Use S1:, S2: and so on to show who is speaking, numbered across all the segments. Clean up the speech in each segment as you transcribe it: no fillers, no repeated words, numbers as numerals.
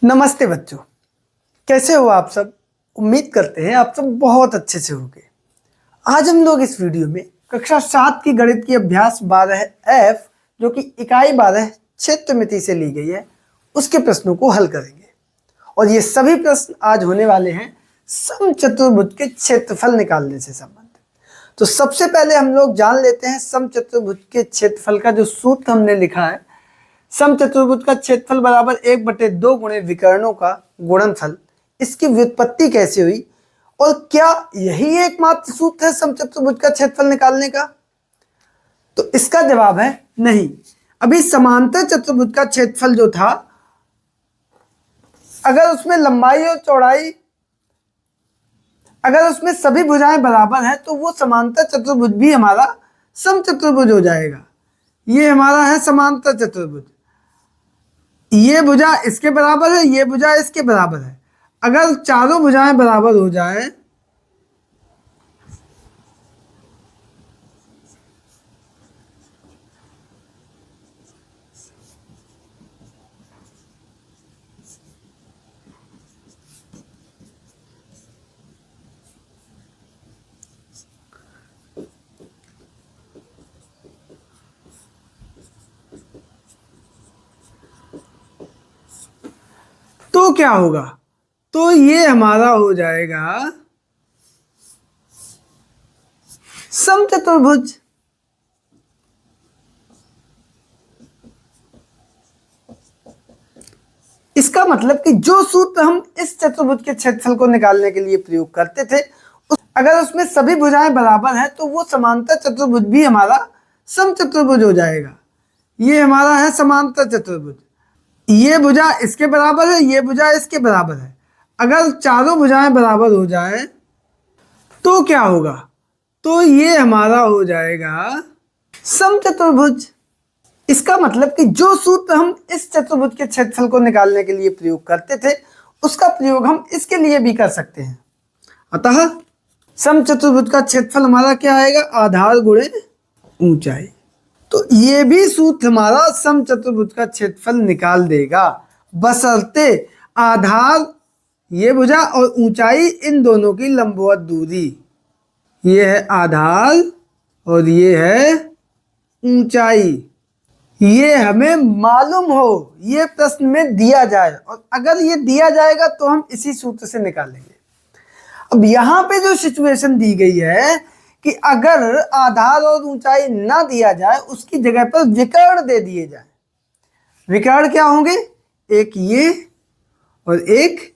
S1: नमस्ते बच्चों, कैसे हो आप सब। उम्मीद करते हैं आप सब बहुत अच्छे से होंगे। आज हम लोग इस वीडियो में कक्षा 7 की गणित की अभ्यास 12F जो कि इकाई 12 क्षेत्रमिति से ली गई है उसके प्रश्नों को हल करेंगे। और ये सभी प्रश्न आज होने वाले हैं समचतुर्भुज के क्षेत्रफल निकालने से संबंधित। तो सबसे पहले हम लोग जान लेते हैं समचतुर्भुज के क्षेत्रफल का जो सूत्र हमने लिखा है। समचतुर्भुज का क्षेत्रफल बराबर 1/2 गुणे विकर्णों का गुणनफल। इसकी व्युत्पत्ति कैसे हुई और क्या यही एकमात्र सूत्र है समचतुर्भुज का क्षेत्रफल निकालने का? तो इसका जवाब है नहीं। अभी समांतर चतुर्भुज का क्षेत्रफल जो था, अगर उसमें लंबाई और चौड़ाई, अगर उसमें सभी भुजाएं बराबर हैं तो वो समांतर चतुर्भुज भी हमारा समचतुर्भुज हो जाएगा। ये हमारा है समांतर चतुर्भुज। ये भुजा इसके बराबर है, ये भुजा इसके बराबर है। अगर चारों भुजाएं बराबर हो जाए तो क्या होगा? तो ये हमारा हो जाएगा समचतुर्भुज। इसका मतलब कि जो सूत्र हम इस चतुर्भुज के क्षेत्रफल को निकालने के लिए प्रयोग करते थे, अगर उसमें सभी भुजाएं बराबर हैं तो वो समांतर चतुर्भुज भी हमारा समचतुर्भुज हो जाएगा। ये हमारा है समांतर चतुर्भुज। ये भुजा इसके बराबर है, ये भुजा इसके बराबर है। अगर चारों भुजाएं बराबर हो जाए तो क्या होगा? तो ये हमारा हो जाएगा समचतुर्भुज। इसका मतलब कि जो सूत्र हम इस चतुर्भुज के क्षेत्रफल को निकालने के लिए प्रयोग करते थे उसका प्रयोग हम इसके लिए भी कर सकते हैं। अतः समचतुर्भुज का क्षेत्रफल हमारा क्या आएगा? आधार गुणे ऊंचाई। तो ये भी सूत्र हमारा समचतुर्भुज का क्षेत्रफल निकाल देगा, बशर्ते आधार ये भुजा और ऊंचाई इन दोनों की लंबवत दूरी। ये है आधार और ये है ऊंचाई। ये हमें मालूम हो, ये प्रश्न में दिया जाए, और अगर ये दिया जाएगा तो हम इसी सूत्र से निकालेंगे। अब यहाँ पे जो सिचुएशन दी गई है कि अगर आधार और ऊंचाई ना दिया जाए, उसकी जगह पर विकर्ण दे दिए जाए। विकर्ण क्या होंगे? एक ये और एक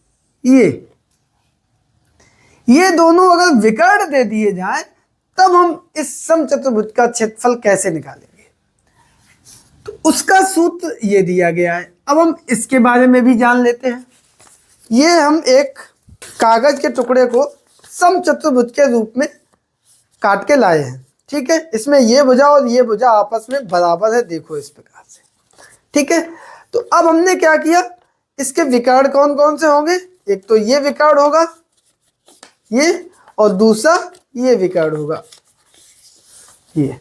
S1: ये दोनों अगर विकर्ण दे दिए जाए तब हम इस समचतुर्भुज का क्षेत्रफल कैसे निकालेंगे? तो उसका सूत्र ये दिया गया है। अब हम इसके बारे में भी जान लेते हैं। ये हम एक कागज के टुकड़े को समचतुर्भुज के रूप में काट के लाए हैं, ठीक है। इसमें ये भुजा और ये भुजा आपस में बराबर है, देखो इस प्रकार से, ठीक है। तो अब हमने क्या किया, इसके विकर्ण कौन कौन से होंगे? एक तो ये विकर्ण होगा ये, और दूसरा ये विकर्ण होगा ये।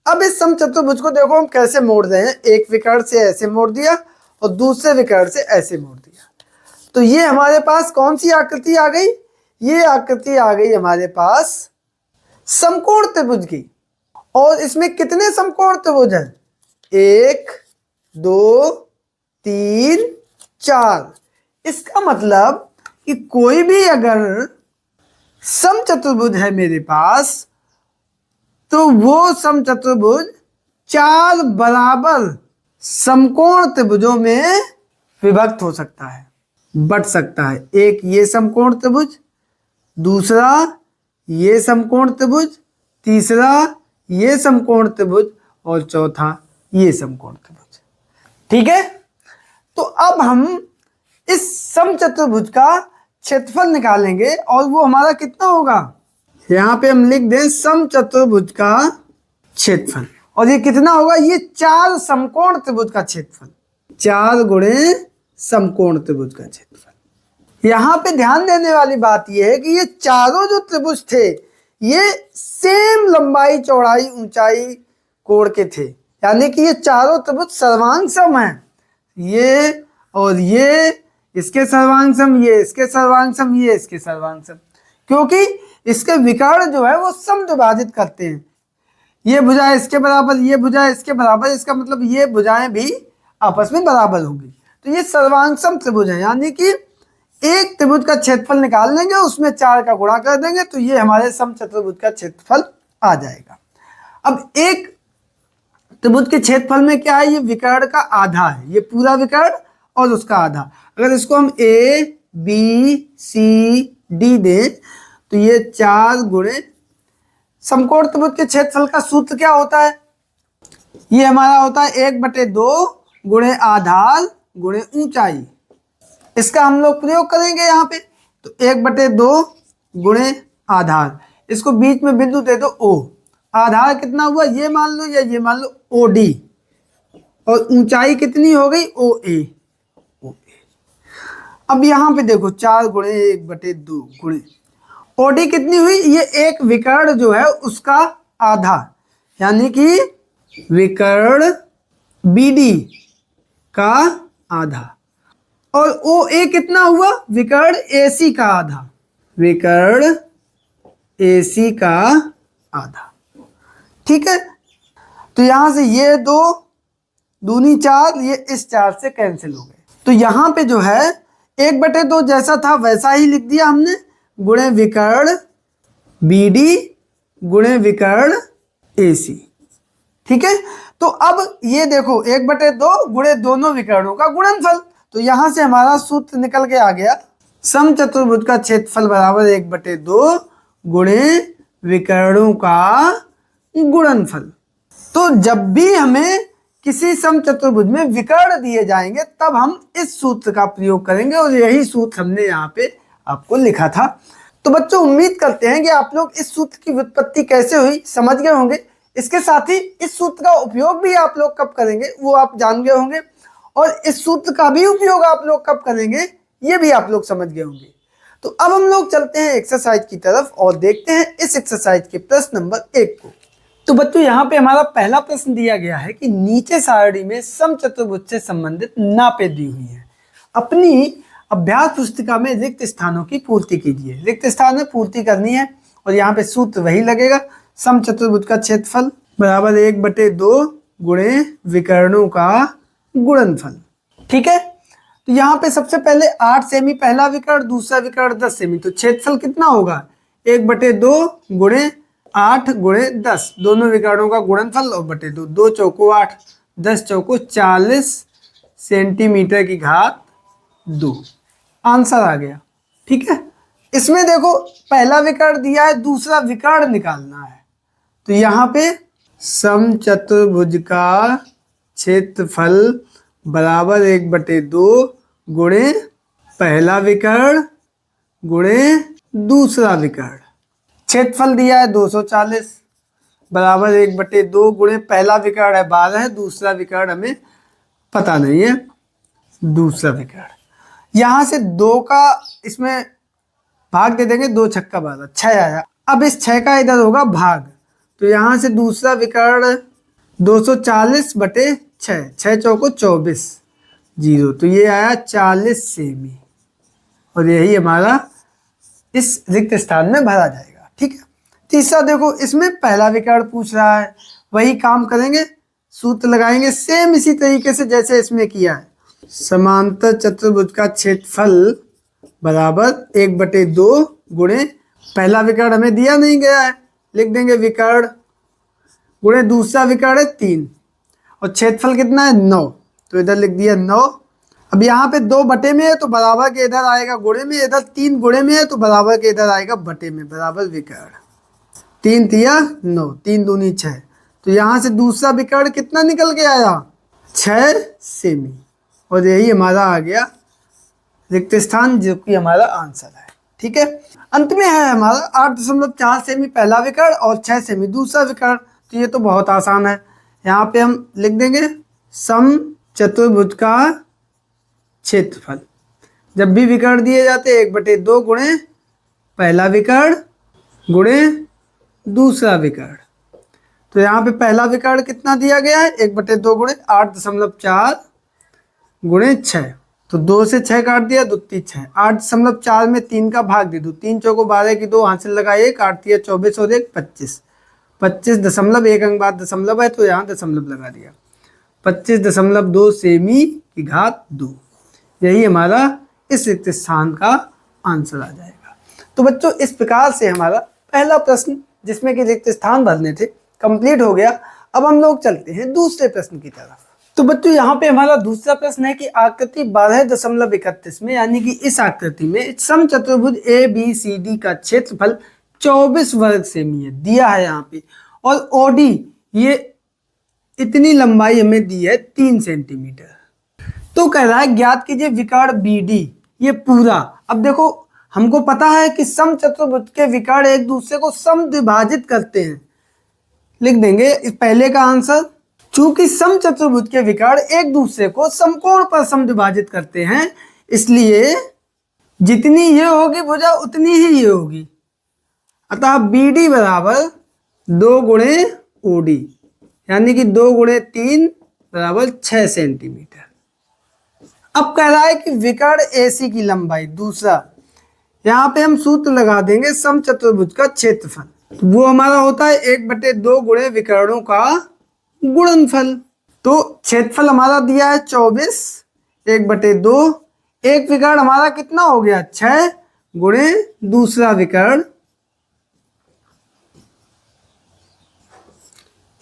S1: अब इस समचतुर्भुज को देखो हम कैसे मोड़ रहे हैं। एक विकर्ण से ऐसे मोड़ दिया और दूसरे विकर्ण से ऐसे मोड़ दिया। तो ये हमारे पास कौन सी आकृति आ गई? ये आकृति आ गई हमारे पास समकोण त्रिभुज की। और इसमें कितने समकोण त्रिभुज हैं? 1 2 3 4। इसका मतलब कि कोई भी अगर समचतुर्भुज है मेरे पास तो वो समचतुर्भुज 4 बराबर समकोण त्रिभुजों में विभक्त हो सकता है, बट सकता है। एक ये समकोण त्रिभुज, दूसरा ये समकोण त्रिभुज, तीसरा ये समकोण त्रिभुज और चौथा ये समकोण त्रिभुज, ठीक है। तो अब हम इस समचतुर्भुज का क्षेत्रफल निकालेंगे और वो हमारा कितना होगा? यहाँ पे हम लिख दें समचतुर्भुज का क्षेत्रफल। और ये कितना होगा? ये 4 समकोण त्रिभुज का क्षेत्रफल, 4 गुणे समकोण त्रिभुज का क्षेत्रफल। यहाँ पे ध्यान देने वाली बात यह है कि ये चारों जो त्रिभुज थे ये सेम लंबाई चौड़ाई ऊंचाई कोण के थे, यानी कि ये चारों त्रिभुज सर्वांग सम हैं। ये और ये इसके सर्वांग सम, ये इसके सर्वांग सम, ये इसके सर्वांग सम, क्योंकि इसके विकर्ण जो है वो समद्विभाजित करते हैं। ये भुजा इसके बराबर, ये भुजा इसके बराबर, इसका मतलब ये भुजाएं भी आपस में बराबर होंगी। तो ये सर्वांग सम त्रिभुज है, यानी कि एक त्रिभुज का क्षेत्रफल निकाल लेंगे, उसमें 4 का गुणा कर देंगे तो ये हमारे समचतुर्भुज का क्षेत्रफल आ जाएगा। अब एक त्रिभुज के क्षेत्रफल में क्या है, ये विकर्ण का आधा है, ये पूरा विकर्ण और उसका आधा। अगर इसको हम ए बी सी डी दें तो ये 4 गुणे समकोण त्रिभुज के क्षेत्रफल का सूत्र क्या होता है, ये हमारा होता है 1/2 गुणे आधार गुणे ऊंचाई। इसका हम लोग प्रयोग करेंगे यहाँ पे, तो 1/2 गुणे आधार, इसको बीच में बिंदु दे दो ओ, आधार कितना हुआ ये मान लो या ये मान लो ओ डी, और ऊंचाई कितनी हो गई ओ ए। अब यहाँ पे देखो 4 गुणे 1/2 गुणे ओडी कितनी हुई, ये एक विकर्ण जो है उसका आधा, यानी कि विकर्ण बीडी का आधा, और ओ ए कितना हुआ, विकर्ण एसी का आधा, विकर्ण एसी का आधा। ठीक है, तो यहां से ये 2 दूनी 4, ये इस 4 से कैंसिल हो गए। तो यहाँ पे जो है 1/2 जैसा था वैसा ही लिख दिया हमने, गुणे विकर्ण बीडी गुणे विकर्ण एसी। ठीक है, तो अब ये देखो 1/2 गुणे दोनों विकर्णों का गुणनफल, तो यहां से हमारा सूत्र निकल के आ गया, समचतुर्भुज का क्षेत्रफल बराबर 1/2 गुणे विकर्णों का गुणनफल। तो जब भी हमें किसी समचतुर्भुज में विकर्ण दिए जाएंगे तब हम इस सूत्र का प्रयोग करेंगे, और यही सूत्र हमने यहाँ पे आपको लिखा था। तो बच्चों उम्मीद करते हैं कि आप लोग इस सूत्र की व्युत्पत्ति कैसे हुई समझ गए होंगे। इसके साथ ही इस सूत्र का उपयोग भी आप लोग कब करेंगे वो आप जान गए होंगे, और इस सूत्र का भी उपयोग आप लोग कब करेंगे ये भी आप लोग समझ गए होंगे। तो अब हम लोग चलते हैं एक्सरसाइज की तरफ और देखते हैं इस एक्सरसाइज के प्रश्न नंबर 1 को। तो बच्चों यहाँ पे हमारा पहला प्रश्न दिया गया है कि नीचे सारणी में समचतुर्भुज से संबंधित नापें दी हुई हैं, अपनी अभ्यास पुस्तिका में रिक्त स्थानों की पूर्ति कीजिए। रिक्त स्थान में पूर्ति करनी है और यहाँ पे सूत्र वही लगेगा, समचतुर्भुज का क्षेत्रफल बराबर 1/2 गुणे विकर्णों का गुणनफल। ठीक है, तो यहाँ पे सबसे पहले 8 सेमी पहला विकर्ण, दूसरा विकर्ण 10 सेमी, तो क्षेत्रफल कितना होगा 1/2 गुणे 8 गुणे 10, दोनों विकर्णों का गुणनफल और बटे 2, 2 चौको 8, 10 चौको 40 सेंटीमीटर की घात 2, आंसर आ गया। ठीक है, इसमें देखो पहला विकर्ण दिया है, दूसरा विकर्ण निकालना है, तो यहाँ पे समचतुर्भुज का क्षेत्रफल बराबर 1/2 गुणे पहला विकर्ण गुणे दूसरा विकर्ण। क्षेत्रफल दिया है 240 बराबर 1/2 गुणे पहला विकर्ण है 12, दूसरा विकर्ण हमें पता नहीं है, दूसरा विकर्ण यहाँ से 2 का इसमें भाग दे देंगे, 2 छक्का 12, 6 आया। अब इस 6 का इधर होगा भाग, तो यहाँ से दूसरा विकर्ण 240/6, 6 चौको 24, 0, तो ये आया 40 सेमी, और यही हमारा इस रिक्त स्थान में भरा जाएगा। ठीक है, तीसरा देखो इसमें पहला विकर्ण पूछ रहा है, वही काम करेंगे, सूत्र लगाएंगे सेम इसी तरीके से जैसे इसमें किया है। समांतर चतुर्भुज का क्षेत्रफल बराबर 1/2 गुणे पहला विकर्ण हमें दिया नहीं गया है, लिख देंगे विकर्ण गुणे दूसरा विकर्ण है 3, और क्षेत्रफल कितना है 9, तो इधर लिख दिया 9। अब यहाँ पे 2 बटे में है तो बराबर के इधर आएगा गुणे में, इधर 3 गुणे में है तो बराबर के इधर आएगा बटे में, बराबर विकर्ण 3 तिया 9, 3 दूनी 6, तो यहाँ से दूसरा विकर्ण कितना निकल के आया 6 सेमी, और यही हमारा आ गया रिक्त स्थान जो कि हमारा आंसर है। ठीक है, अंत में है हमारा 8.4 सेमी पहला विकर्ण और 6 सेमी दूसरा विकर्ण, तो ये तो बहुत आसान है, यहाँ पे हम लिख देंगे समचतुर्भुज का क्षेत्रफल। जब भी विकर्ण दिए जाते 1/2 गुणे पहला विकर्ण गुणे दूसरा विकर्ण, तो यहाँ पे पहला विकर्ण कितना दिया गया है 1/2 गुणे 8.4 गुणे 6, तो 2 से 6 काट दिया, 2 3 6, 8.4 में 3 का भाग दे दो, 3 चौको 12 की 2, हाथ से लगा 1, 8 दिया 24 और 1 25, 25.1 अंक बाद दशमलव है तो यहाँ दशमलव लगा दिया, 25.2 सेमी की घात 2। यही हमारा इस रिक्त स्थान का आंसर आ जाएगा। तो बच्चों इस प्रकार से हमारा पहला प्रश्न जिसमें कि रिक्त स्थान भरने थे कंप्लीट हो गया। अब हम लोग चलते हैं दूसरे प्रश्न की तरफ। तो बच्चों यहाँ पे हमारा दूसरा प्रश्न है कि आकृति 12.31 में यानी कि इस आकृति में समचतुर्भुज ABCD का क्षेत्रफल 24 वर्ग सेमी है, दिया है यहाँ पे, और ओडी ये इतनी लंबाई हमें दी है 3 सेंटीमीटर। तो कह रहा है ज्ञात कीजिए विकर्ण BD ये पूरा। अब देखो हमको पता है कि समचतुर्भुज के विकर्ण एक दूसरे को समद्विभाजित करते हैं, लिख देंगे इस पहले का आंसर। चूंकि समचतुर्भुज के विकर्ण एक दूसरे को समकोण पर समद्विभाजित करते हैं, इसलिए जितनी ये होगी भुजा उतनी ही ये होगी। अतः BD बराबर 2 गुणे OD यानी कि 2 गुणे 3 बराबर 6 सेंटीमीटर। अब कह रहा है कि विकर्ण AC की लंबाई, दूसरा यहाँ पे हम सूत्र लगा देंगे समचतुर्भुज का क्षेत्रफल, वो हमारा होता है 1/2 गुणे विकर्णों का गुणनफल। तो क्षेत्रफल हमारा दिया है 24, 1/2, एक विकर्ण हमारा कितना हो गया 6 गुणे दूसरा विकर्ण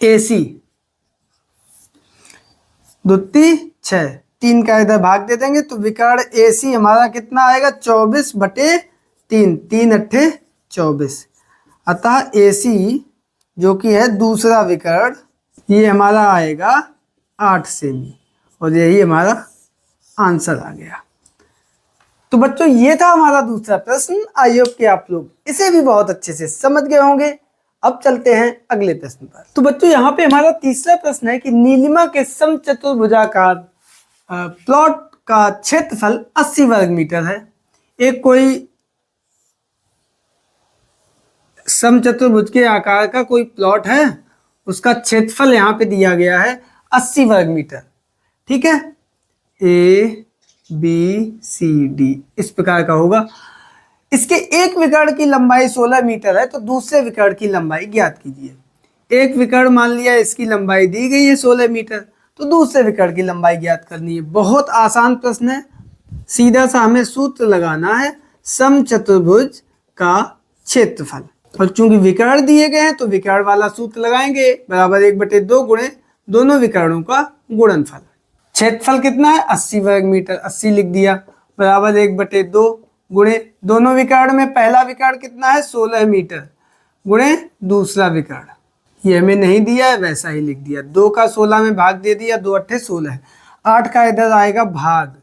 S1: AC, 2 6, 3 का इधर भाग दे देंगे तो विकर्ण AC हमारा कितना आएगा 24/3, 3 8 24। अतः AC जो कि है दूसरा विकर्ण ये हमारा आएगा 8 सेमी, और यही हमारा आंसर आ गया। तो बच्चों ये था हमारा दूसरा प्रश्न। आई होप कि आप लोग इसे भी बहुत अच्छे से समझ गए होंगे। अब चलते हैं अगले प्रश्न पर। तो बच्चों यहाँ पे हमारा तीसरा प्रश्न है कि नीलिमा के समचतुर्भुजाकार प्लॉट का क्षेत्रफल 80 वर्ग मीटर है। एक कोई समचतुर्भुज के आकार का कोई प्लॉट है, उसका क्षेत्रफल यहाँ पे दिया गया है 80 वर्ग मीटर। ठीक है, ABCD इस प्रकार का होगा। इसके एक विकर्ण की लंबाई 16 मीटर है, तो दूसरे विकर्ण की लंबाई ज्ञात कीजिए। एक विकर्ण मान लिया इसकी लंबाई दी गई है 16 मीटर, तो दूसरे विकर्ण की लंबाई ज्ञात करनी है। बहुत आसान प्रश्न है, सीधा सा हमें सूत्र लगाना है समचतुर्भुज का क्षेत्रफल, और चूंकि विकर्ण दिए गए हैं तो विकर्ण वाला सूत्र लगाएंगे, बराबर 1/2 गुणे दोनों विकर्णों का गुणनफल। क्षेत्रफल कितना है 80 वर्ग मीटर, 80 लिख दिया, बराबर 1/2 गुणे दोनों विकर्ण में पहला विकर्ण कितना है 16 मीटर गुणे दूसरा विकर्ण, ये हमें नहीं दिया है वैसा ही लिख दिया। 2 का 16 में भाग दे दिया, 2 8 16, 8 का इधर आएगा भाग,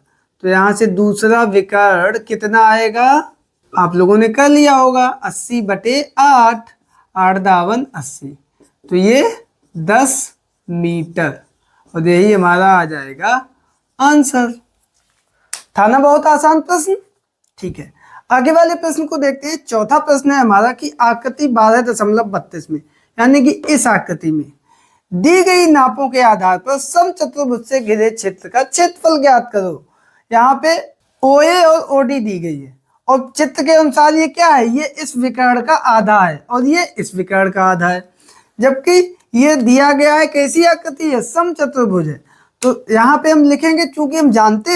S1: तो यहाँ से दूसरा विकर्ण कितना आएगा आप लोगों ने कर लिया होगा 80/8, 8 दावन 80, तो ये 10 मीटर, और यही हमारा आ जाएगा आंसर। था ना बहुत आसान प्रश्न। ठीक है, आगे वाले प्रश्न को देखते हैं। चौथा प्रश्न है हमारा कि आकृति 12.32 में यानी कि इस आकृति में दी गई नापों के आधार पर समचतुर्भुज से घिरे क्षेत्र का क्षेत्रफल ज्ञात करो। यहाँ पे OA और OD दी गई है, और चित्र के अनुसार ये क्या है, ये इस विकर्ण का आधा है और ये इस विकर्ण का आधा है, जबकि ये दिया गया है कैसी आकृति है समचतुर्भुज है। तो यहाँ पे हम लिखेंगे चूंकि हम जानते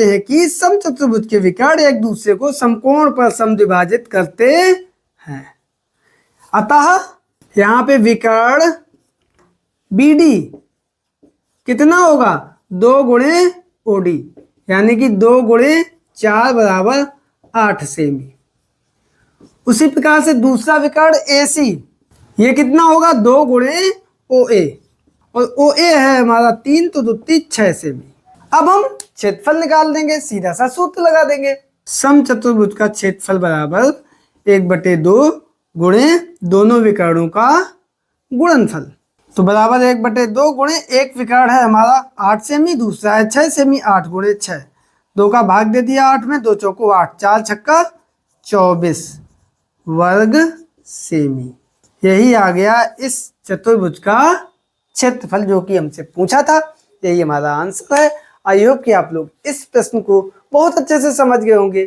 S1: हैं कि समचतुर्भुज के विकर्ण एक दूसरे को समकोण पर समद्विभाजित करते हैं, अतः यहाँ पे विकर्ण BD कितना होगा 2 गुणे OD यानी कि 2 गुणे 4 बराबर 8 सेमी। उसी प्रकार से दूसरा विकर्ण AC ये कितना होगा 2 गुणे OA, और OA है हमारा 3 तो 2 3 6 सेमी। अब हम क्षेत्रफल निकाल देंगे, सीधा सा सूत्र लगा देंगे। समचतुर्भुज का क्षेत्रफल बराबर 1/2 गुणे दोनों विकर्णों का गुणनफल, तो बराबर 1/2 गुणे एक विकर्ण है हमारा 8 सेमी, दूसरा है 6 सेमी, 8 गुणे 6, 2 का भाग दे दिया 8 में, 2 चौको 8, 4 छक्का 24 वर्ग सेमी। यही आ गया इस चतुर्भुज का क्षेत्रफल जो कि हमसे पूछा था, यही हमारा आंसर है। आई होप कि आप लोग इस प्रश्न को बहुत अच्छे से समझ गए होंगे।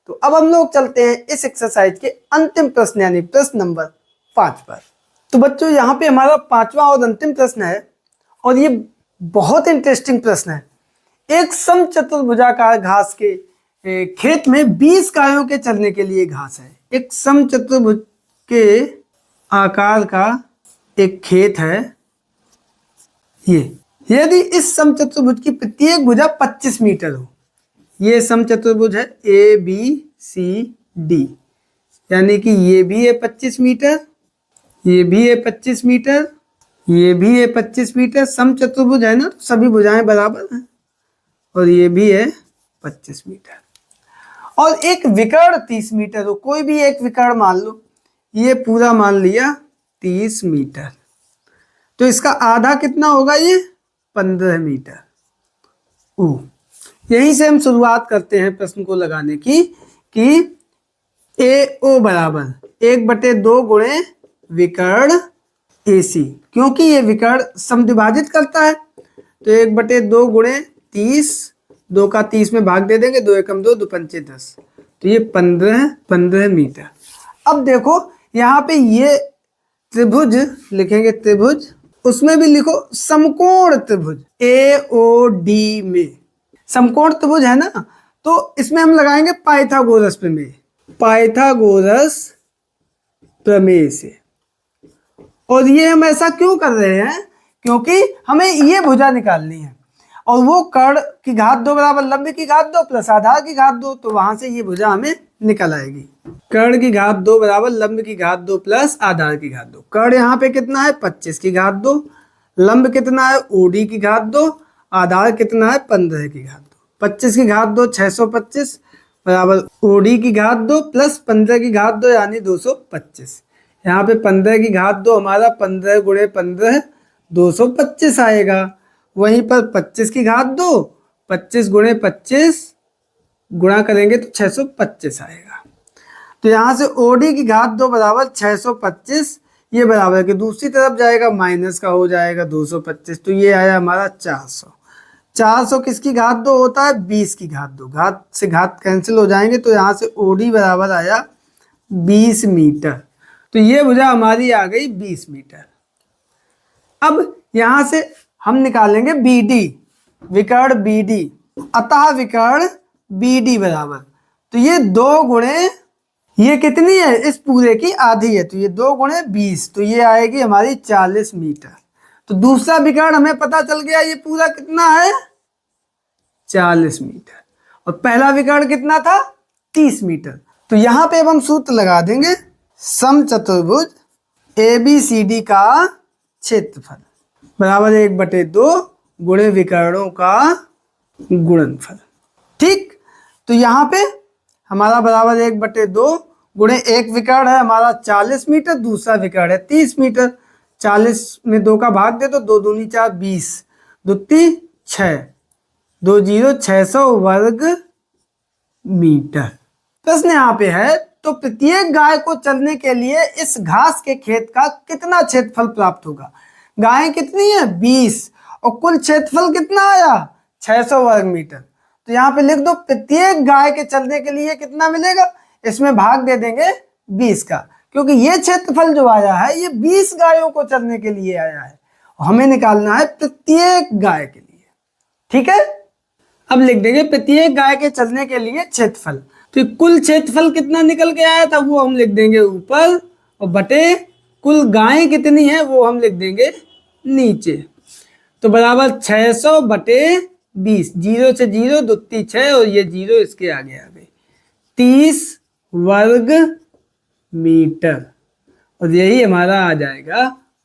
S1: तो अब हम लोग चलते हैं इस एक्सरसाइज के अंतिम प्रश्न यानी प्रश्न नंबर 5 पर। तो बच्चों यहाँ पे हमारा 5वां और अंतिम प्रश्न है और ये बहुत इंटरेस्टिंग प्रश्न है। एक समचतुर्भुजाकार घास के खेत में 20 गायों के चरने के लिए घास है। एक समचतुर्भुज के आकार का एक खेत है ये। यदि इस समचतुर्भुज की प्रत्येक भुजा 25 मीटर हो, ये समचतुर्भुज है ABCD, यानी कि ये भी है 25 मीटर, ये भी है 25 मीटर, ये भी है 25 मीटर। समचतुर्भुज है ना, तो सभी भुजाएं बराबर हैं। और ये भी है 25 मीटर और एक विकर्ण 30 मीटर हो। कोई भी एक विकर्ण मान लो, ये पूरा मान लिया 30 मीटर, तो इसका आधा कितना होगा, ये 15 मीटर। यहीं से हम शुरुआत करते हैं प्रश्न को लगाने की कि AO बराबर 1/2 गुणे विकर्ण AC, क्योंकि ये विकर्ण समद्विभाजित करता है। तो 1/2 गुणे 30, 2 का 30 में भाग दे देंगे, 2 एकम 2, 2 पंचे 10, तो ये 15 मीटर। अब देखो यहाँ पे ये त्रिभुज लिखेंगे, त्रिभुज, उसमें भी लिखो समकोण त्रिभुज AOD में। समकोण त्रिभुज है ना, तो इसमें हम लगाएंगे पाइथागोरस प्रमेय, पाइथागोरस प्रमेय से। और ये हम ऐसा क्यों कर रहे हैं, क्योंकि हमें ये भुजा निकालनी है और वो कर्ण की घात 2 बराबर लंब की घात 2 प्लस आधार की घात 2, तो वहां से ये भुजा हमें निकल आएगी। कर्ण की घात 2 बराबर लंब की घात 2 प्लस आधार की घात 2। कर्ण यहाँ पे कितना है 25 की घात 2, लंब कितना है OD की घात 2, आधार कितना है 15 की घात 2। 25 की घात 2 625 बराबर OD की घात 2 प्लस 15 की घात 2 यानी 225। यहाँ पे 15 की घात 2 हमारा 15 गुणे 15 225 आएगा। वहीं पर 25 की घात 2 25 गुणे 25 गुणा करेंगे तो 625 आएगा। तो यहाँ से OD की घात 2 बराबर 625, ये बराबर के दूसरी तरफ जाएगा, माइनस का हो जाएगा 225, तो ये आया हमारा 400। 400 किसकी घात 2 होता है, 20 की घात 2, घात से घात कैंसिल हो जाएंगे, तो यहाँ से OD बराबर आया 20 मीटर। तो ये भुजा हमारी आ गई 20 मीटर। अब यहाँ से हम निकालेंगे BD, विकर्ण BD, अतः विकर्ण BD बराबर, तो ये 2 गुणे, ये कितनी है, इस पूरे की आधी है, तो ये 2 गुणे 20, तो ये आएगी हमारी 40 मीटर। तो दूसरा विकर्ण हमें पता चल गया, ये पूरा कितना है 40 मीटर, और पहला विकर्ण कितना था 30 मीटर। तो यहाँ पे अब हम सूत्र लगा देंगे, समचतुर्भुज ABCD का क्षेत्रफल बराबर 1/2 गुणे विकर्णों का गुणनफल। ठीक, तो यहाँ पे हमारा बराबर 1/2 गुणे एक विकर्ण है हमारा 40 मीटर, दूसरा विकर्ण है 30 मीटर। 40 में 2 का भाग दे तो 2 दूनी 4 20, 2 3 6, 2 0 600 वर्ग मीटर। प्रश्न यहाँ पे है, तो प्रत्येक गाय को चरने के लिए इस घास के खेत का कितना क्षेत्रफल प्राप्त होगा। गायें कितनी है 20 और कुल क्षेत्रफल कितना आया 600 वर्ग मीटर। तो यहाँ पे लिख दो प्रत्येक गाय के चरने के लिए कितना मिलेगा, इसमें भाग दे देंगे 20 का, क्योंकि ये क्षेत्रफल जो आया है ये 20 गायों को चरने के लिए आया है, हमें निकालना है प्रत्येक गाय के लिए। ठीक है, अब लिख देंगे प्रत्येक गाय के चरने के लिए क्षेत्रफल। तो कुल क्षेत्रफल कितना निकल के आया था वो हम लिख देंगे ऊपर, और बटे कुल गायें कितनी है वो हम लिख देंगे नीचे। तो बराबर 600 बटे 20, 0 से 0 2 3 6 और ये 0 इसके आगे आ गई 30 वर्ग मीटर, और यही हमारा आ जाएगा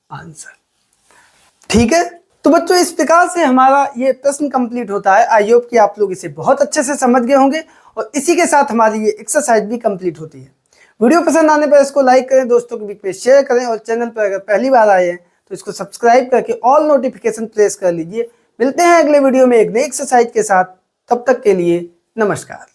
S1: आंसर। ठीक है, तो बच्चों इस प्रकार से हमारा ये प्रश्न कंप्लीट होता है। आई होप कि आप लोग इसे बहुत अच्छे से समझ गए होंगे, और इसी के साथ हमारी ये एक्सरसाइज भी कंप्लीट होती है। वीडियो पसंद आने पर इसको लाइक करें, दोस्तों के बीच में शेयर करें, और चैनल पर अगर पहली बार आए हैं तो इसको सब्सक्राइब करके ऑल नोटिफिकेशन प्रेस कर लीजिए। मिलते हैं अगले वीडियो में एक नई एक्सरसाइज के साथ, तब तक के लिए नमस्कार।